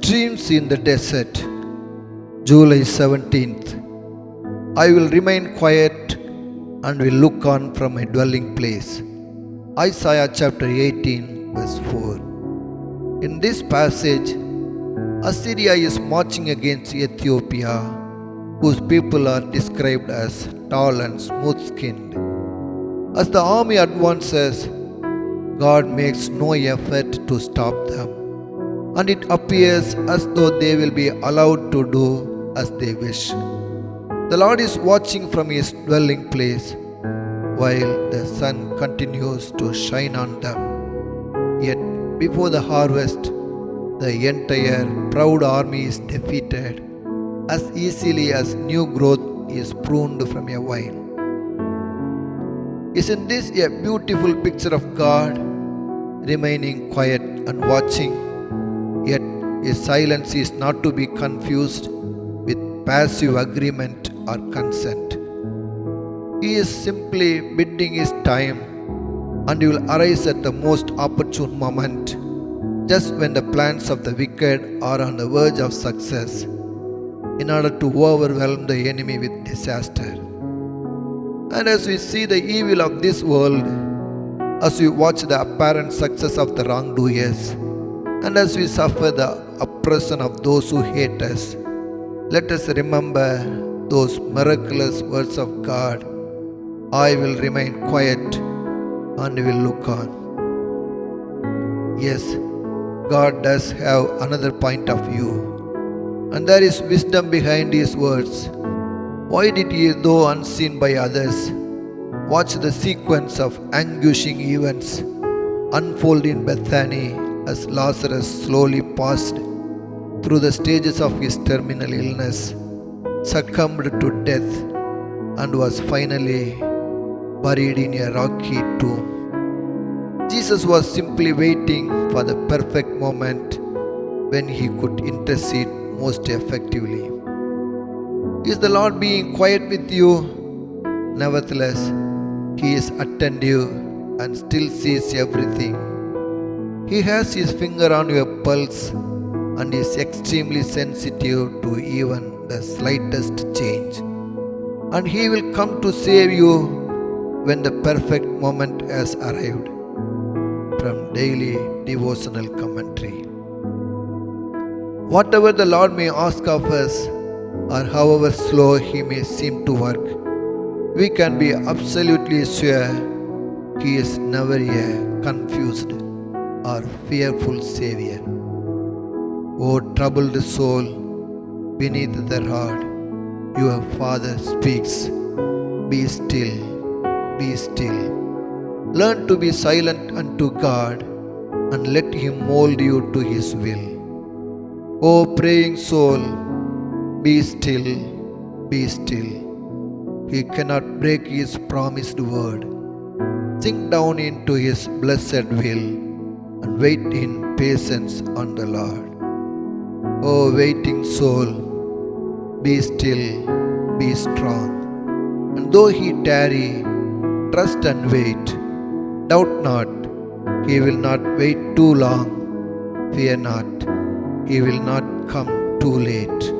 Streams in the desert, July 17th. I will remain quiet and will look on from my dwelling place. Isaiah chapter 18, verse 4. In this passage, Assyria is marching against Ethiopia, whose people are described as tall and smooth skinned. As the army advances, God makes no effort to stop them, and it appears as though they will be allowed to do as they wish. The Lord is watching from his dwelling place while the sun continues to shine on them. Yet, before the harvest, the entire proud army is defeated as easily as new growth is pruned from a vine. Isn't this a beautiful picture of God remaining quiet and watching? Yet his silence is not to be confused with passive agreement or consent. He is simply biding his time, and he will arise at the most opportune moment, just when the plans of the wicked are on the verge of success, in order to overwhelm the enemy with disaster. And as we see the evil of this world, as we watch the apparent success of the wrongdoers, and as we suffer the oppression of those who hate us, let us remember those miraculous words of God: I will remain quiet and will look on. Yes, God does have another point of view, and there is wisdom behind his words. Why did he, though unseen by others, watch the sequence of anguishing events unfold in Bethany as Lazarus slowly passed through the stages of his terminal illness, succumbed to death, and was finally buried in a rocky tomb? Jesus was simply waiting for the perfect moment when he could intercede most effectively. Is the Lord being quiet with you? Nevertheless, he is attentive and still sees everything. He has his finger on your pulse and is extremely sensitive to even the slightest change. And he will come to save you when the perfect moment has arrived. From Daily Devotional Commentary. Whatever the Lord may ask of us, or however slow he may seem to work, we can be absolutely sure he is never a confused or fearful Savior. O troubled soul, beneath the rod, your Father speaks. Be still, be still. Learn to be silent unto God and let him mold you to his will. O praying soul, be still, be still. He cannot break his promised word. Sink down into his blessed will and wait in patience on the Lord. O waiting soul, be still, be strong. And though he tarry, trust and wait. Doubt not, he will not wait too long. Fear not, he will not come too late.